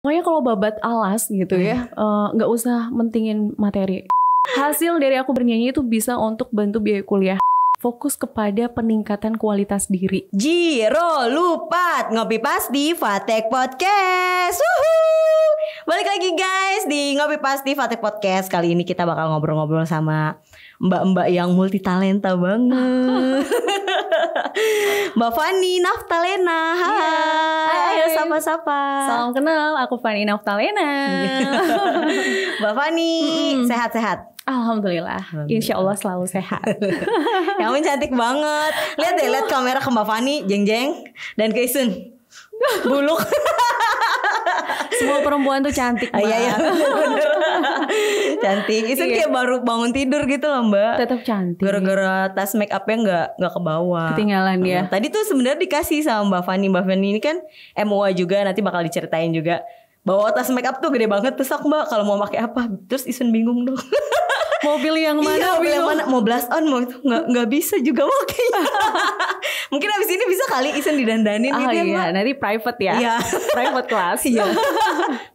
Pokoknya kalau babat alas gitu ya, nggak usah mentingin materi. Hasil dari aku bernyanyi itu bisa untuk bantu biaya kuliah. Fokus kepada peningkatan kualitas diri. Jiro Lupat Ngopi Pas di Fatek Podcast. Wuhuu. Balik lagi guys di Ngopi Pas di Fatek Podcast. Kali ini kita bakal ngobrol-ngobrol sama mbak-mbak yang multi talenta banget. Mbak Fani Naftalena. Hai. Ayo sapa-sapa. Salam kenal, aku Fani Naftalena. Mbak Fani sehat-sehat? Alhamdulillah. Insya Allah selalu sehat. Yang cantik banget. Lihat deh, lihat kamera ke Mbak Fani, jeng-jeng, dan ke Isun. Buluk. Semua perempuan tuh cantik, Mbak. Iya, bener. Cantik. Isun kayak baru bangun tidur gitu loh, Mbak. Tetap cantik. Gara-gara tas make upnya nggak ke bawah. Ketinggalan ya. Tadi tuh sebenarnya dikasih sama Mbak Fani. Mbak Fani ini kan MUA juga, nanti bakal diceritain juga. Bawa tas make up tuh gede banget, terus aku Mbak kalau mau pakai apa, terus Isun bingung dong. Mau pilih yang mana? Iya, pilih yang mana? Mau blush on, mau itu nggak bisa juga makanya. Mungkin abis ini bisa kali Isun didandanin gitu ya, Mbak. Nanti private ya. Iya. Private class. Iya.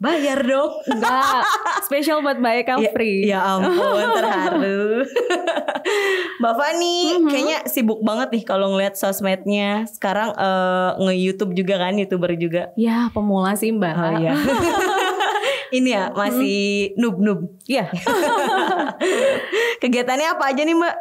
Bayar dong. Enggak. Spesial buat Mbak Eka free. Ya ampun, terharu. Mbak Fani kayaknya sibuk banget nih kalau ngeliat sosmednya. Sekarang nge-YouTube juga kan, YouTuber juga. Ya, pemula sih Mbak. Oh iya. Ini ya masih noob-noob. Iya. Kegiatannya apa aja nih Mbak?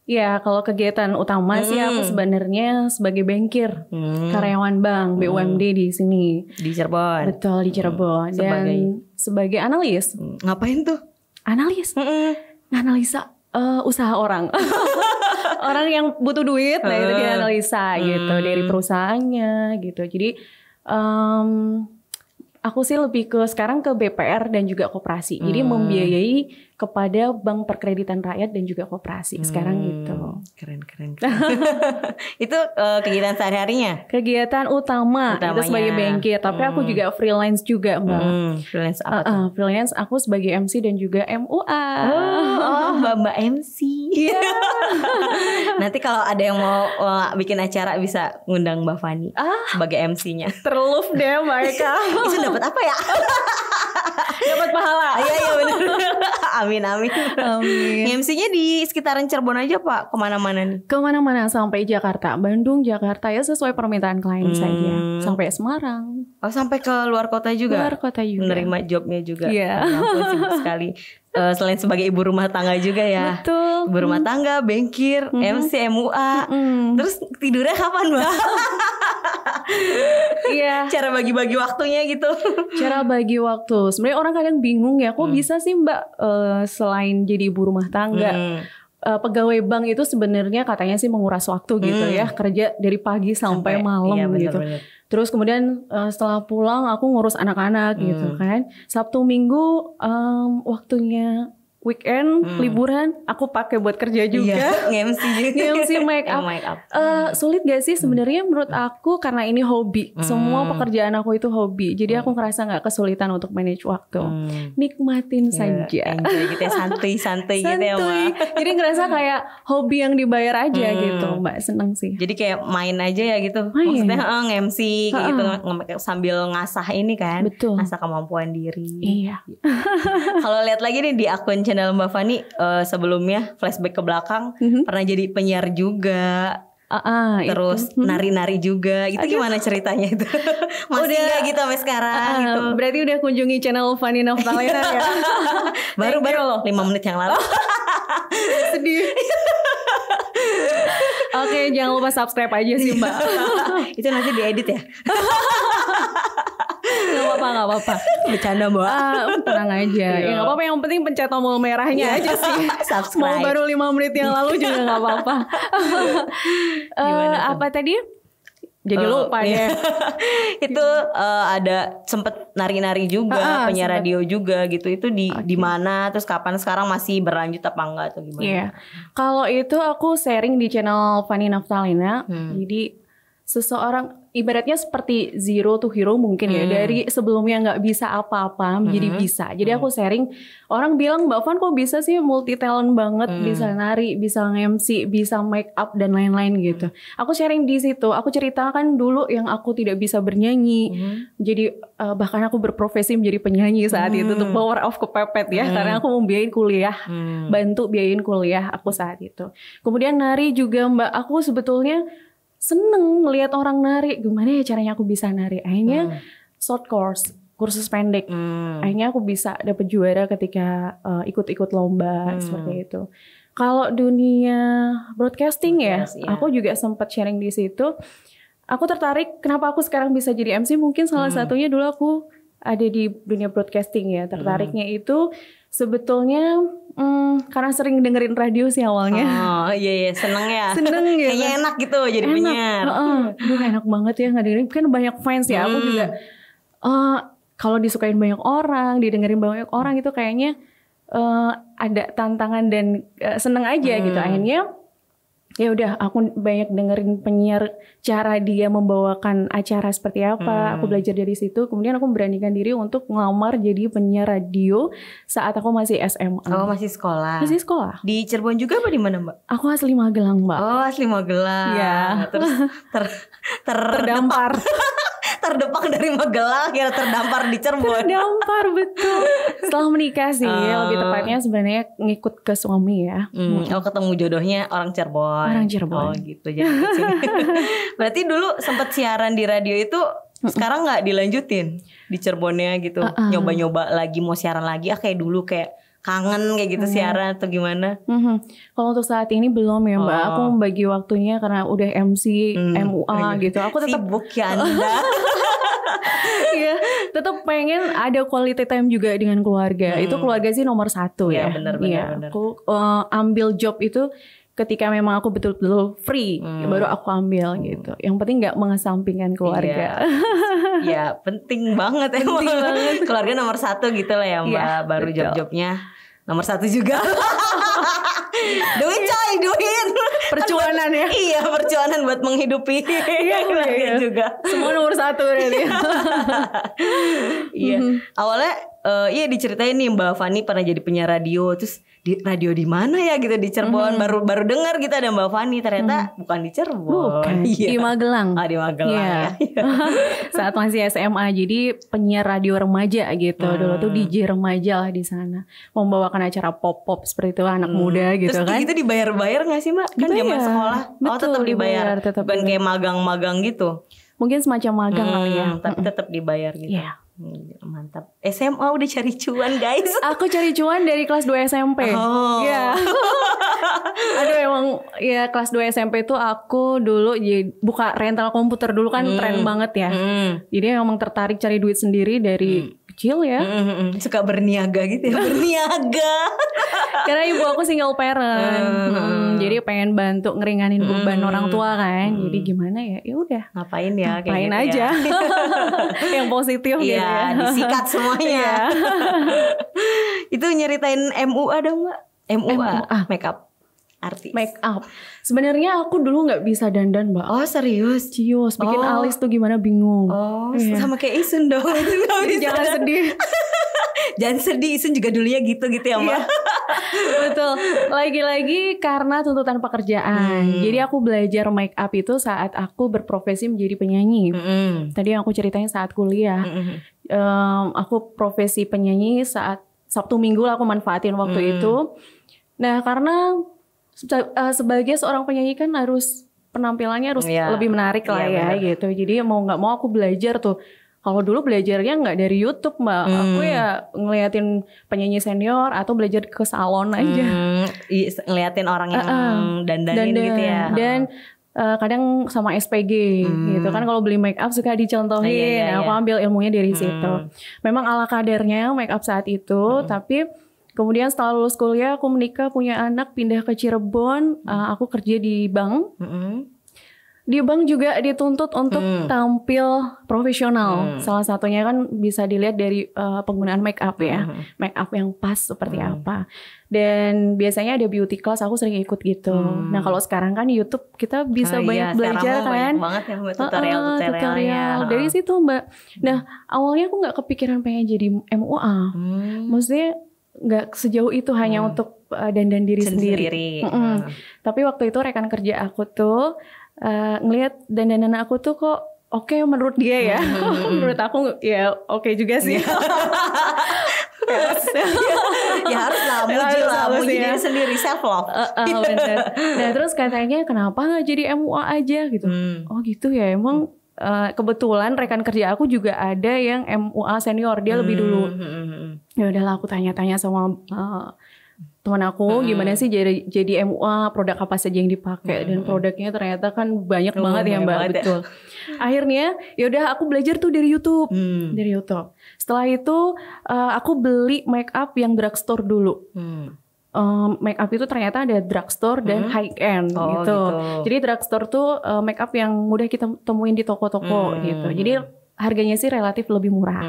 Ya, kalau kegiatan utama sih aku sebenarnya sebagai bankir, karyawan bank BUMD di sini. Di Cirebon. Betul, di Cirebon. Dan sebagai analis. Ngapain tuh? Analis. Analisa usaha orang. Orang yang butuh duit, nah itu dianalisa gitu dari perusahaannya gitu. Jadi aku sih lebih ke sekarang ke BPR dan juga koperasi. Jadi membiayai kepada bank perkreditan rakyat dan juga koperasi sekarang gitu. Keren. Itu kegiatan sehari-harinya? Kegiatan utamanya itu sebagai bankir. Tapi aku juga freelance juga Mbak. Freelance apa tuh? Freelance aku sebagai MC dan juga MUA. Oh Mbak MC. Iya. Nanti kalau ada yang mau bikin acara bisa ngundang Mbak Fani sebagai MC-nya. Terluf deh Mbak Eka. Itu dapat apa ya? Dapat pahala. Iya benar. Amin. MC-nya di sekitaran Cirebon aja Pak. Kemana-mana nih? Kemana-mana sampai Jakarta, Bandung, Jakarta ya sesuai permintaan klien saja. Sampai Semarang. Oh sampai ke luar kota juga? Luar kota juga. Menerima jobnya juga. Iya. Sibuk sekali. Selain sebagai ibu rumah tangga juga ya. Betul. Ibu rumah tangga, bankir, MC, MUA. Terus tidurnya kapan Mbak? Iya. Cara bagi-bagi waktunya gitu. Cara bagi waktu. Sebenarnya orang kadang bingung ya, kok bisa sih Mbak selain jadi ibu rumah tangga, pegawai bank itu sebenarnya katanya sih menguras waktu gitu ya, kerja dari pagi sampai malam gitu. Bener. Terus kemudian setelah pulang aku ngurus anak-anak gitu kan. Sabtu Minggu waktunya weekend, liburan, aku pakai buat kerja juga. Nge-MC juga. Nge-MC make up. Sulit gak sih sebenarnya menurut aku karena ini hobi. Semua pekerjaan aku itu hobi. Jadi aku ngerasa gak kesulitan untuk manage waktu. Nikmatin saja. Enjoy gitu ya, santai gitu ya Mbak. Jadi ngerasa kayak hobi yang dibayar aja gitu Mbak. Seneng sih. Jadi kayak main aja ya gitu. Maksudnya nge-MC gitu sambil ngasah ini kan. Betul. Ngasah kemampuan diri. Iya. Kalau lihat lagi nih di akun channel Mbak Fani sebelumnya flashback ke belakang pernah jadi penyiar juga. Terus nari-nari juga. Itu gimana ceritanya itu? Masih udah gitu sampai sekarang gitu. Berarti udah kunjungi channel Fani Naftalena ya? Baru 5 menit yang lalu. Sedih. Oke, jangan lupa subscribe aja sih Mbak. Itu nanti diedit ya? Gak apa-apa. Bercanda Mbak. Tenang aja. Ya gak apa-apa, yang penting pencet tombol merahnya aja sih. Subscribe. Mau baru 5 menit yang lalu juga gak apa-apa. Apa tadi? Jadi lupa ya. Itu ada sempet nari-nari juga, penyiar radio juga gitu. Itu di mana? Terus kapan? Sekarang masih berlanjut apa enggak atau gimana? Iya. Kalau itu aku sharing di channel Fani Naftalena. Jadi seseorang ibaratnya seperti zero to hero mungkin ya, dari sebelumnya nggak bisa apa-apa menjadi bisa. Jadi aku sharing, orang bilang Mbak Van kok bisa sih multi talent banget, bisa nari, bisa nge-MC, bisa make up dan lain-lain gitu. Aku sharing di situ, aku ceritakan dulu yang aku tidak bisa bernyanyi. Jadi bahkan aku berprofesi menjadi penyanyi saat itu, tuh power of kepepet ya, karena aku mau biayain kuliah, bantu biayain kuliah aku saat itu. Kemudian nari juga Mbak, aku sebetulnya seneng ngelihat orang nari, gimana ya caranya aku bisa nari. Akhirnya short course, kursus pendek. Akhirnya aku bisa dapet juara ketika ikut-ikut lomba seperti itu. Kalau dunia broadcasting ya, aku juga sempat sharing di situ. Aku tertarik kenapa aku sekarang bisa jadi MC, mungkin salah satunya dulu aku ada di dunia broadcasting ya. Tertariknya itu sebetulnya karena sering dengerin radio sih awalnya. Oh iya, seneng ya. Seneng gitu. Kayaknya enak gitu jadi penyiar. Duh enak banget ya ngedengerin, kan banyak fans ya. Aku juga kalau disukain banyak orang, didengerin banyak orang itu kayaknya ada tantangan dan seneng aja gitu. Akhirnya ya udah, aku banyak dengerin penyiar, cara dia membawakan acara seperti apa. Aku belajar dari situ. Kemudian aku memberanikan diri untuk ngelamar jadi penyiar radio saat aku masih SMA. Oh, masih sekolah. Masih sekolah. Di Cirebon juga apa di mana, Mbak? Aku asli Magelang, Mbak. Oh, asli Magelang. Iya. Terus terdampar. Terdepak dari Magelang, kira terdampar di Cirebon. Terdampar, betul. Setelah menikah sih, lebih tepatnya sebenarnya ngikut ke suami ya. Oh, ketemu jodohnya orang Cirebon. Orang Cirebon. Oh gitu, jadi berarti dulu sempat siaran di radio itu, sekarang nggak dilanjutin di Cirebonnya gitu, nyoba-nyoba lagi mau siaran lagi, kayak dulu kayak kangen kayak gitu siaran atau gimana? Kalau untuk saat ini belum ya Mbak, aku membagi waktunya karena udah MC, MUA gitu. Aku tetap sibuk ya Anda. Iya, tetap pengen ada quality time juga dengan keluarga. Itu keluarga sih nomor satu ya. Benar. Aku ambil job itu ketika memang aku betul-betul free, baru aku ambil gitu. Yang penting nggak mengesampingkan keluarga. Ya penting banget emang. Penting banget. Keluarga nomor satu gitu lah ya Mbak. Ya, baru betul. job-jobnya nomor satu juga. duit Percuanan ya. Iya, percuanan buat menghidupi. Iya. juga. Semua nomor satu berarti. Iya. Awalnya iya diceritain nih Mbak Fani pernah jadi penyiar radio, terus di radio di mana ya gitu di Cirebon. Baru dengar gitu ada Mbak Fani, ternyata bukan di Cirebon. Bukan, iya. di Magelang. Di Magelang ya. Saat masih SMA, jadi penyiar radio remaja gitu. Dulu tuh DJ remaja lah di sana, membawakan acara pop seperti itu, anak muda gitu. Terus kan. Terus gitu dibayar gak sih Mbak? Kan zaman sekolah. Betul, tetap dibayar. Bukan kayak magang-magang gitu. Mungkin semacam magang kali ya. Tapi tetap dibayar gitu. Iya. Mantap. SMA udah cari cuan guys. Aku cari cuan dari kelas 2 SMP. Iya. Aduh emang ya kelas 2 SMP tuh aku dulu buka rental komputer dulu kan tren banget ya. Jadi emang tertarik cari duit sendiri dari kecil ya. Suka berniaga gitu ya. Berniaga. Karena ibu aku single parent. Jadi pengen bantu ngeringanin beban orang tua kan. Jadi gimana ya? Ya udah. Ngapain ya? Ngapain kayak gitu aja. Ya. Yang positif gitu ya. Disikat semuanya. Itu nyeritain MUA dong Mbak. MUA. Make up artis. Make up. Sebenarnya aku dulu nggak bisa dandan Mbak. Oh serius? Cius. Bikin alis tuh gimana bingung. Sama kayak Isun dong. Jangan sedih. Jangan sedih, Isun juga dulunya gitu ya Mbak. Betul. Lagi-lagi karena tuntutan pekerjaan. Jadi aku belajar make up itu saat aku berprofesi menjadi penyanyi. Tadi yang aku ceritain saat kuliah. Aku profesi penyanyi saat Sabtu Minggu lah aku manfaatin waktu itu. Nah karena sebagai seorang penyanyi kan harus penampilannya harus lebih menarik lah ya gitu. Jadi mau nggak mau aku belajar tuh. Kalau dulu belajarnya nggak dari YouTube Mbak, aku ya ngeliatin penyanyi senior atau belajar ke salon aja. Ngeliatin orang yang dandanin gitu ya. Dan kadang sama SPG gitu kan, kalau beli make up suka dicontohin. Aku ambil ilmunya dari situ. Memang ala kadarnya make up saat itu, tapi kemudian setelah lulus kuliah aku menikah, punya anak, pindah ke Cirebon. Aku kerja di bank. Di bank juga dituntut untuk tampil profesional. Salah satunya kan bisa dilihat dari penggunaan make up ya. Make up yang pas seperti apa. Dan biasanya ada beauty class, aku sering ikut gitu. Nah kalau sekarang kan YouTube kita bisa banyak belajar kan. Banyak banget ya tutorial. Dari situ Mbak. Nah awalnya aku gak kepikiran pengen jadi MUA. Maksudnya gak sejauh itu hanya untuk dandan diri sendiri. Tapi waktu itu rekan kerja aku tuh ngelihat dandanan aku tuh kok oke menurut dia ya. Menurut aku ya oke juga sih. Ya harus lah, muji diri sendiri, self love. Bener. Nah terus katanya kenapa gak jadi MUA aja gitu. Oh gitu ya, emang kebetulan rekan kerja aku juga ada yang MUA senior, dia lebih dulu. Ya udahlah aku tanya-tanya sama teman aku gimana sih jadi MUA, produk apa saja yang dipakai, dan produknya ternyata kan banyak banget ya Mbak. Betul. Akhirnya yaudah aku belajar tuh dari YouTube. Setelah itu aku beli make up yang drugstore dulu. Make up itu ternyata ada drugstore dan high end gitu. Jadi drugstore tuh make up yang mudah kita temuin di toko-toko gitu. Jadi harganya sih relatif lebih murah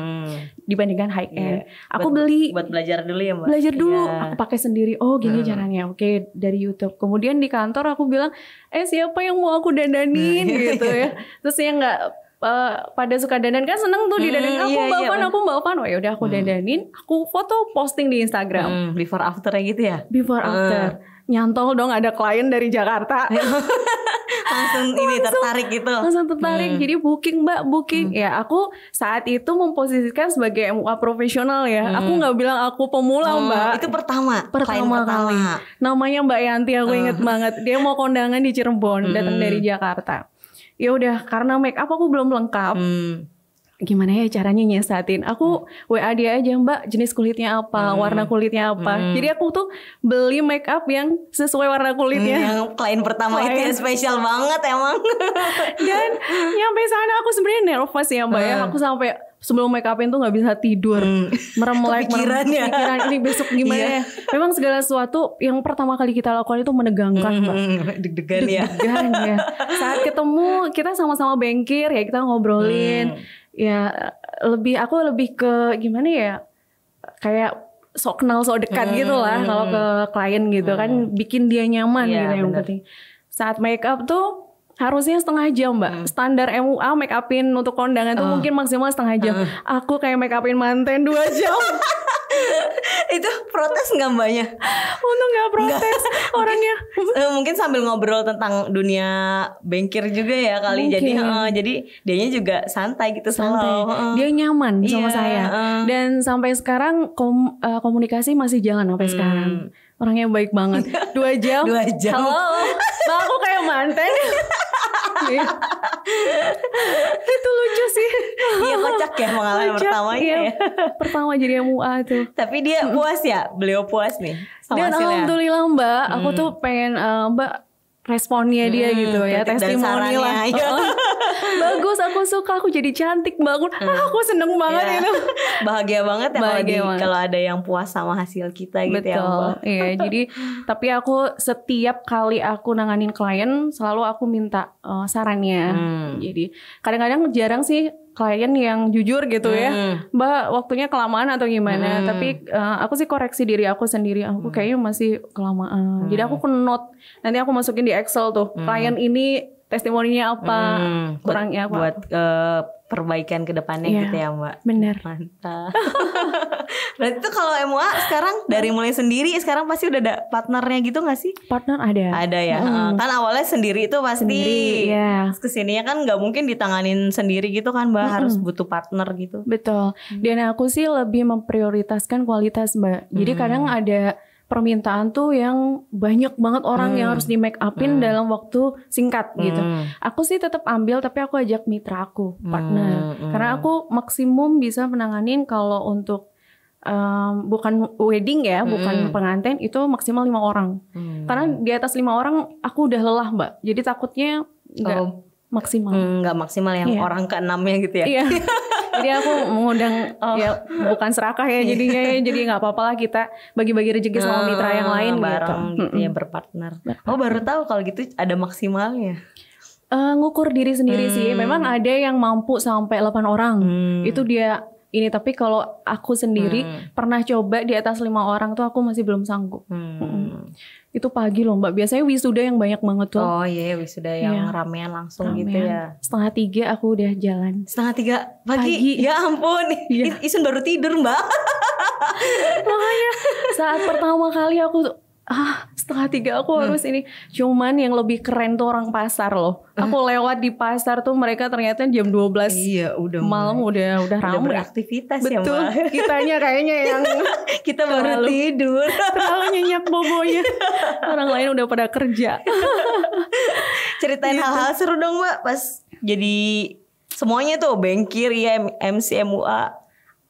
dibandingkan high end. Aku beli buat belajar dulu ya Mbak. Belajar dulu, aku pakai sendiri. Oh gini caranya. Oke, dari YouTube. Kemudian di kantor aku bilang, siapa yang mau aku dandanin gitu ya. Terus yang nggak pada suka dandan kan seneng tuh didandanin. Aku Mbak Van. Oh yaudah aku dandanin. Aku foto posting di Instagram. Before afternya gitu ya. Before after. Nyantol dong ada klien dari Jakarta. langsung tertarik gitu. Langsung tertarik. Jadi booking. Ya aku saat itu memposisikan sebagai MUA profesional ya. Aku nggak bilang aku pemula Mbak. Itu pertama kali. Namanya Mbak Yanti, aku inget banget. Dia mau kondangan di Cirebon, datang dari Jakarta. Ya udah, karena make up aku belum lengkap. Gimana ya caranya nyiasatin? Aku WA dia aja, Mbak, jenis kulitnya apa, warna kulitnya apa. Jadi aku tuh beli make up yang sesuai warna kulitnya. Yang klien pertama itu ya spesial banget emang. Dan nyampe sana aku sebenarnya nervous ya Mbak ya. Aku sampai sebelum make upin tuh nggak bisa tidur, merem-melek pikiran ini besok gimana ya. Memang segala sesuatu yang pertama kali kita lakukan itu menegangkan Mbak. Deg-degan ya. Saat ketemu kita sama-sama bengkir ya, kita ngobrolin. Ya aku lebih ke gimana ya, kayak sok kenal sok dekat gitu lah kalau ke klien gitu kan, bikin dia nyaman gitu yang penting. Saat make up tuh harusnya setengah jam Mbak. Standar MUA make upin untuk kondangan tuh mungkin maksimal setengah jam. Aku kayak make upin manten 2 jam. Itu protes gak Mbaknya? Untung gak protes orangnya. Mungkin sambil ngobrol tentang dunia bengkir juga ya kali. Jadi dianya juga santai gitu. Dia nyaman sama saya. Dan sampai sekarang komunikasi masih jalan sampai sekarang. Orangnya baik banget. 2 jam. Halo, Mbak, aku kayak manten. Itu lucu sih. Iya, kocak ya pengalaman pertamanya ya. Pertama jadi MUA tuh. Tapi dia puas ya, beliau puas nih sama dan hasilnya. Alhamdulillah Mbak, aku tuh pengen Mbak responnya dia gitu ya, testimoni lah. Bagus, aku suka, aku jadi cantik bangun. Aku seneng banget itu. Bahagia banget ya kalau ada yang puas sama hasil kita gitu. Betul. Ya Mbak. Iya, jadi tapi aku setiap kali aku nanganin klien selalu aku minta sarannya. Jadi kadang-kadang jarang sih klien yang jujur gitu ya, Mbak waktunya kelamaan atau gimana. Tapi aku sih koreksi diri aku sendiri, aku kayaknya masih kelamaan. Jadi aku note, nanti aku masukin di Excel tuh, klien ini testimoninya apa, kurangnya apa. Buat perbaikan ke depannya gitu ya Mbak. Bener. Mantap. Berarti tuh kalau MUA sekarang dari mulai sendiri, sekarang pasti udah ada partnernya gitu gak sih? Partner ada. Ada ya. Kan awalnya sendiri itu pasti. Sendiri, ya. Kesininya kan gak mungkin ditanganin sendiri gitu kan Mbak. Harus butuh partner gitu. Betul. Dan aku sih lebih memprioritaskan kualitas Mbak. Jadi kadang ada permintaan tuh yang banyak banget orang yang harus di make upin dalam waktu singkat gitu. Aku sih tetap ambil, tapi aku ajak mitra aku, partner. Karena aku maksimum bisa menanganin kalau untuk bukan wedding ya, bukan pengantin, itu maksimal 5 orang. Karena di atas 5 orang aku udah lelah Mbak. Jadi takutnya nggak maksimal. Nggak maksimal yang orang ke-6-nya gitu ya. Iya. Jadi aku mengundang ya bukan serakah ya jadinya ya, jadi nggak apa-apa lah kita bagi-bagi rezeki sama mitra yang lain bareng gitu ya, berpartner. Oh baru tahu kalau gitu ada maksimalnya. Ngukur diri sendiri sih. Memang ada yang mampu sampai 8 orang. Itu dia ini, tapi kalau aku sendiri pernah coba di atas 5 orang tuh aku masih belum sanggup. Itu pagi loh Mbak. Biasanya wisuda yang banyak banget tuh. Oh iya, wisuda yang ramean langsung gitu ya. 2:30 aku udah jalan. 2:30 pagi. Ya ampun. Isun baru tidur Mbak. Makanya saat pertama kali aku tuh 2:30 aku harus ini. Cuman yang lebih keren tuh orang pasar loh. Aku lewat di pasar tuh mereka ternyata jam 12 udah malam udah ramai beraktivitas. Betul. Ya Mbak. Kitanya kayaknya yang kita baru tidur. Terlalu nyenyak bobonya. Orang lain udah pada kerja. Ceritain hal-hal seru dong Mbak pas jadi semuanya tuh Bankir ya, MC, MUA.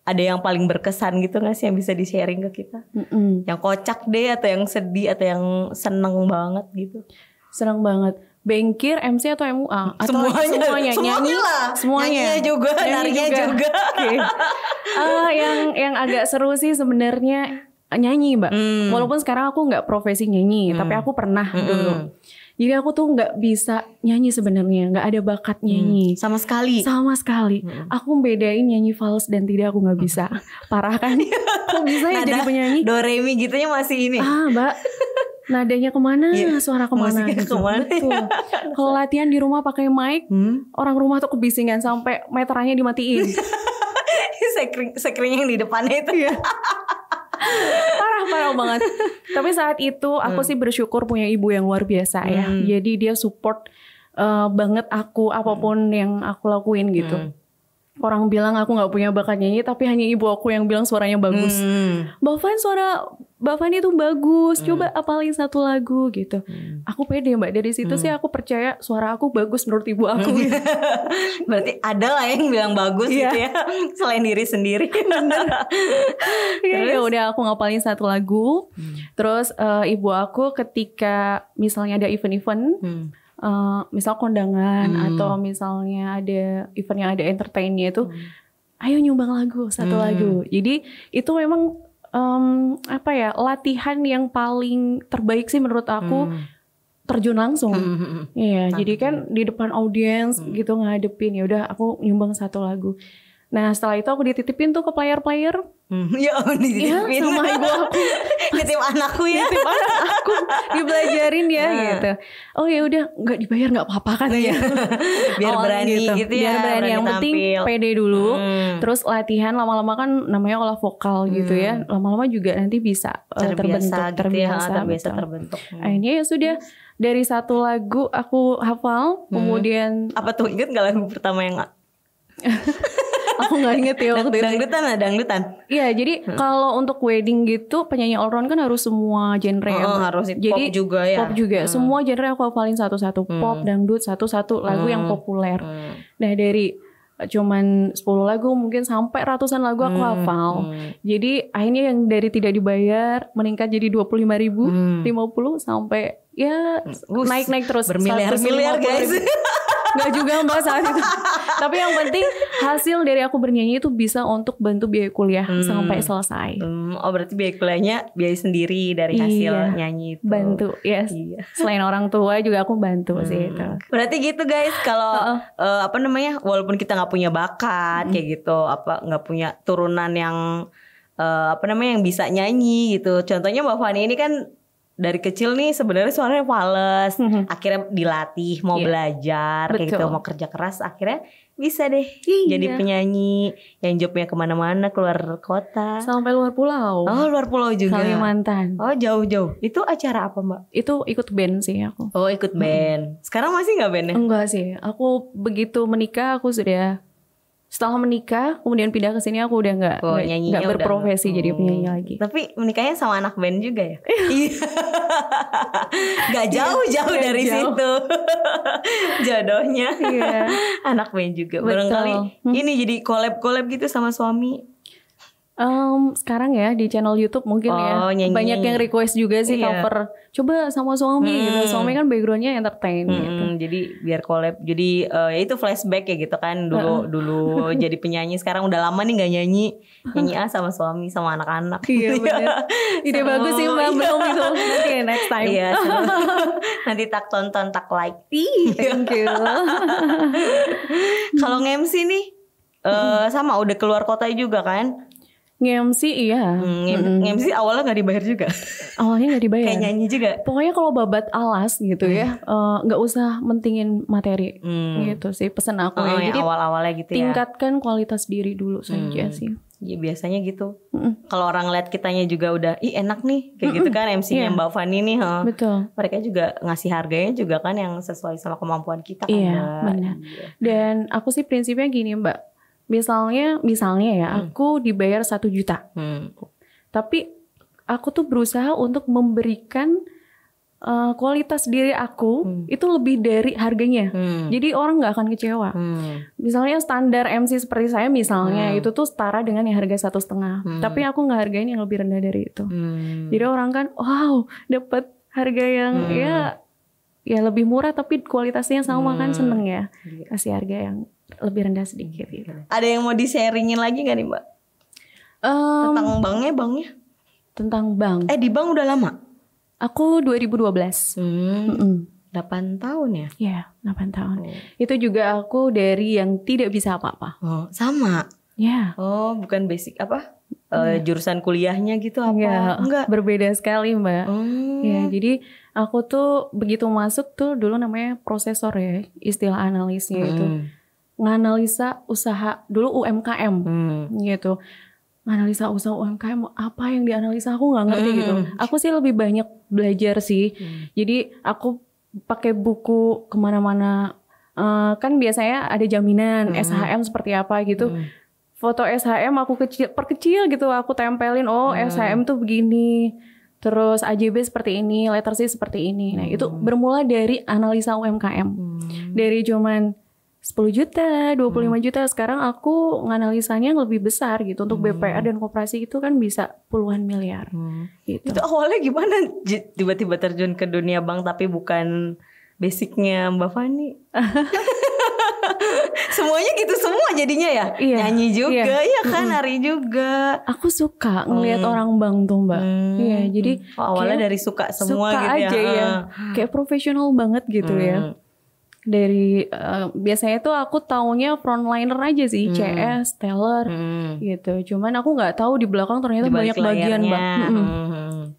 Ada yang paling berkesan gitu gak sih yang bisa di-sharing ke kita? Yang kocak deh atau yang sedih atau yang seneng banget gitu? Seneng banget. Bankir, MC atau MUA? Atau semuanya nyanyi lah. Semuanya juga, narinya juga. Okay. Yang agak seru sih sebenarnya nyanyi Mbak. Walaupun sekarang aku nggak profesi nyanyi, tapi aku pernah dulu. Jadi aku tuh nggak bisa nyanyi sebenarnya, nggak ada bakat nyanyi sama sekali. Aku bedain nyanyi fals dan tidak, aku nggak bisa. Parah kan? Kok bisa ya jadi penyanyi? Do re mi gitunya masih ini. Mbak, nadanya kemana? Suara kemana? Gitu. Kemana? Betul. Kalau latihan di rumah pakai mic, orang rumah tuh kebisingan sampai meterannya dimatiin. Sekring yang di depannya itu. Parah banget. Tapi saat itu aku sih bersyukur punya ibu yang luar biasa ya. Jadi dia support banget aku apapun yang aku lakuin gitu. Orang bilang aku gak punya bakat nyanyi, tapi hanya ibu aku yang bilang suaranya bagus. Mbak Van, suara Mbak Van itu bagus, coba apalin satu lagu gitu. Aku pede Mbak, dari situ sih aku percaya suara aku bagus menurut ibu aku. Berarti ada lah yang bilang bagus gitu ya, selain diri sendiri. Ya udah aku ngapalin satu lagu. Terus ibu aku ketika misalnya ada event-event, misal kondangan atau misalnya ada event yang ada entertainnya itu, ayo nyumbang lagu, satu lagu. Jadi itu memang latihan yang paling terbaik sih menurut aku, terjun langsung. Iya, jadi kan di depan audiens gitu ngadepin, ya udah aku nyumbang satu lagu. Nah setelah itu aku dititipin tuh ke player-player. Ya dititipin sama ibu aku. Nitip anakku ya. Nitip anak aku, dibelajarin ya gitu. Oh ya udah, nggak dibayar nggak apa-apa katanya. Biar berani gitu ya. Biar berani, yang penting pede dulu. Terus latihan lama-lama kan namanya olah vokal gitu ya. Lama-lama juga nanti bisa terbiasa terbentuk. Akhirnya ya sudah, dari satu lagu aku hafal, kemudian apa tuh, inget nggak lagu pertama yang aku nggak inget ya waktu itu. Dangdutan. Iya, jadi kalau untuk wedding gitu penyanyi all round kan harus semua genre ya. Harus jadi pop juga ya. Pop juga, semua genre aku hafalin satu-satu. Pop, dangdut, satu-satu lagu yang populer. Nah dari cuman 10 lagu mungkin sampai ratusan lagu aku hafal. Jadi akhirnya yang dari tidak dibayar meningkat jadi 25.000, 50 sampai ya naik-naik terus. Bermiliar-miliar guys. Gak juga Mbak saat itu. Tapi yang penting hasil dari aku bernyanyi itu bisa untuk bantu biaya kuliah sampai selesai. Oh berarti biaya kuliahnya biaya sendiri dari hasil nyanyi itu. Bantu, yes. Selain orang tua juga aku bantu sih itu. Berarti gitu guys, kalau walaupun kita nggak punya bakat kayak gitu, nggak punya turunan yang yang bisa nyanyi gitu. Contohnya Mbak Fani ini kan dari kecil nih sebenarnya suaranya fales, akhirnya dilatih, mau belajar, kayak gitu, mau kerja keras, akhirnya bisa deh jadi penyanyi yang jobnya kemana-mana, keluar kota, sampai luar pulau. Oh luar pulau juga, Kalimantan. Oh jauh-jauh. Itu acara apa Mbak? Itu ikut band sih aku. Oh ikut band. Sekarang masih nggak bandnya? Enggak sih, aku begitu menikah aku sudah. Setelah menikah, kemudian pindah ke sini, aku udah nggak berprofesi jadi penyanyi lagi. Tapi menikahnya sama anak band juga ya? Gak jauh-jauh dari situ. Jodohnya anak band juga. Barangkali ini jadi collab gitu sama suami. Sekarang ya di channel YouTube mungkin ya nyanyi. banyak yang request juga sih cover. Coba sama suami gitu. Suami kan backgroundnya entertain gitu. Jadi biar collab. Jadi ya itu flashback ya gitu kan. Dulu jadi penyanyi, sekarang udah lama nih nggak nyanyi. Nyanyi sama suami sama anak-anak. Iya benar. Ide bagus sih Mbak. Belum itu. Nanti next time. Iya. Nanti tak tonton, tak like. Thank you. Kalau nge-MC nih sama udah keluar kota juga kan? Nge-MC iya. Nge-MC awalnya gak dibayar juga. Awalnya gak dibayar. Kayak nyanyi juga. Pokoknya kalau babat alas gitu ya, gak usah mentingin materi gitu sih pesan aku ya. Jadi awal-awalnya gitu ya. Tingkatkan kualitas diri dulu saja sih. Ya biasanya gitu. Kalau orang lihat kitanya juga udah, ih enak nih kayak gitu kan MC-nya Mbak Fani nih. Betul. Mereka juga ngasih harganya juga kan yang sesuai sama kemampuan kita kan. Iya benar. Dan aku sih prinsipnya gini Mbak. Misalnya ya aku dibayar 1 juta. Tapi aku tuh berusaha untuk memberikan kualitas diri aku itu lebih dari harganya. Jadi orang nggak akan kecewa. Misalnya standar MC seperti saya misalnya itu tuh setara dengan yang harga 1,5. Tapi aku nggak hargain yang lebih rendah dari itu. Jadi orang kan wow dapat harga yang ya lebih murah tapi kualitasnya sama kan seneng ya. Kasih harga yang lebih rendah sedikit gitu. Ada yang mau di-sharingin lagi gak nih Mbak? Tentang banknya? Tentang bank. Di bank udah lama? Aku 2012. 8 tahun ya? Iya 8 tahun. Itu juga aku dari yang tidak bisa apa-apa. Sama? Ya. Bukan basic apa? Jurusan kuliahnya gitu apa? Enggak. Berbeda sekali Mbak. Ya jadi aku tuh begitu masuk tuh dulu namanya prosesor ya. Istilah analisnya itu. Nganalisa usaha dulu UMKM gitu. Nganalisa usaha UMKM apa yang dianalisa aku nggak ngerti gitu. Aku sih lebih banyak belajar sih. Jadi aku pakai buku kemana-mana. Kan biasanya ada jaminan SHM seperti apa gitu. Foto SHM aku perkecil gitu. Aku tempelin SHM tuh begini. Terus AJB seperti ini, letter C seperti ini. Nah itu bermula dari analisa UMKM. Dari cuman 10 juta, 25 juta. Sekarang aku nganalisanya yang lebih besar gitu. Untuk BPR dan koperasi itu kan bisa puluhan miliar gitu. Itu awalnya gimana tiba-tiba terjun ke dunia bank tapi bukan basicnya Mbak Fani? Semuanya gitu semua jadinya ya? Nyanyi juga, kan nari juga. Aku suka ngelihat orang bank tuh Mbak. Iya, jadi awalnya dari suka semua suka gitu aja ya. Kayak profesional banget gitu ya. Dari biasanya tuh aku taunya frontliner aja sih, CS, teller gitu. Cuman aku nggak tahu di belakang ternyata banyak bagian Mbak.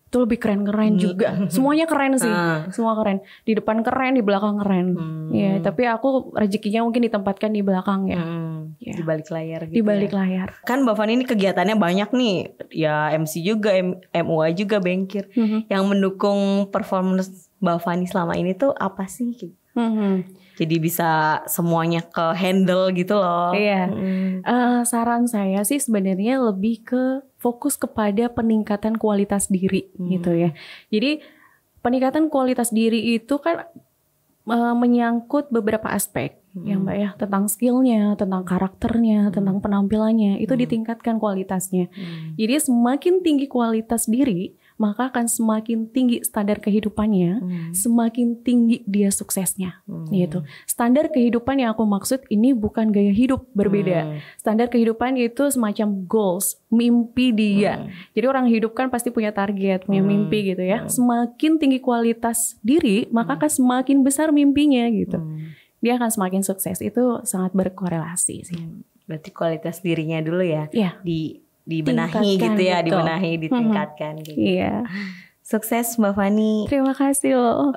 Itu lebih keren-keren juga. Semuanya keren sih, semua keren. Di depan keren, di belakang keren. Ya, tapi aku rezekinya mungkin ditempatkan di belakang ya. Di balik layar gitu. Di balik layar. Kan Mbak Fani ini kegiatannya banyak nih. Ya MC juga, MUA juga, Bengkir. Yang mendukung performance Mbak Fani selama ini tuh apa sih? Jadi bisa semuanya ke handle gitu loh. Iya. Saran saya sih sebenarnya lebih ke fokus kepada peningkatan kualitas diri gitu ya. Jadi peningkatan kualitas diri itu kan menyangkut beberapa aspek ya Mbak ya, tentang skillnya, tentang karakternya, tentang penampilannya, itu ditingkatkan kualitasnya. Jadi semakin tinggi kualitas diri, maka akan semakin tinggi standar kehidupannya, semakin tinggi dia suksesnya, gitu. Standar kehidupan yang aku maksud ini bukan gaya hidup, berbeda. Standar kehidupan itu semacam goals, mimpi dia. Jadi orang hidup kan pasti punya target, punya mimpi gitu ya. Semakin tinggi kualitas diri, maka akan semakin besar mimpinya gitu. Dia akan semakin sukses, itu sangat berkorelasi sih. Berarti kualitas dirinya dulu ya, dibenahi tingkatkan, gitu ya, betul. dibenahi, ditingkatkan gitu. Iya. Sukses Mbak Fani. Terima kasih loh.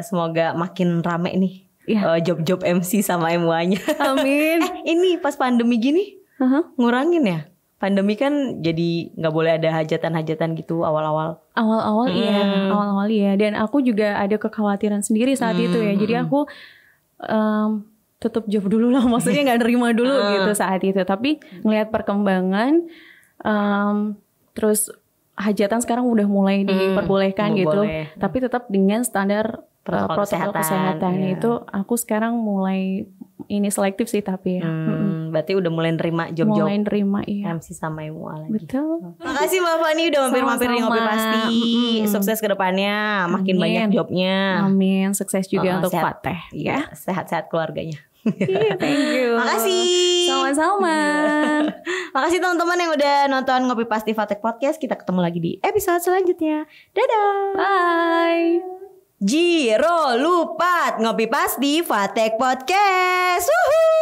Semoga makin rame nih job-job MC sama MUA-nya. Amin. Ini pas pandemi gini ngurangin ya? Pandemi kan jadi nggak boleh ada hajatan-hajatan gitu awal-awal. Awal-awal iya. Dan aku juga ada kekhawatiran sendiri saat itu ya. Jadi aku tutup job dulu lah. Maksudnya nggak nerima dulu gitu saat itu. Tapi ngelihat perkembangan, terus hajatan sekarang udah mulai diperbolehkan gitu. Tapi tetap dengan standar protokol kesehatan. Itu aku sekarang mulai ini selektif sih tapi ya. Berarti udah mulai nerima job-job. Mulai nerima iya. MC sama MUA lagi. Betul. Makasih Mbak Fani udah mampir-mampir di Ngopi Pasti. Sukses ke depannya, makin banyak jobnya. Amin, sukses juga untuk Fateh ya. Sehat-sehat keluarganya. Thank you. Makasih. Sama-sama. Makasih teman-teman yang udah nonton Ngopi Pasti Fateh Podcast. Kita ketemu lagi di episode selanjutnya. Dadah. Bye. Jiro Lupat Ngopi Pasti Fateh Podcast. Woohoo.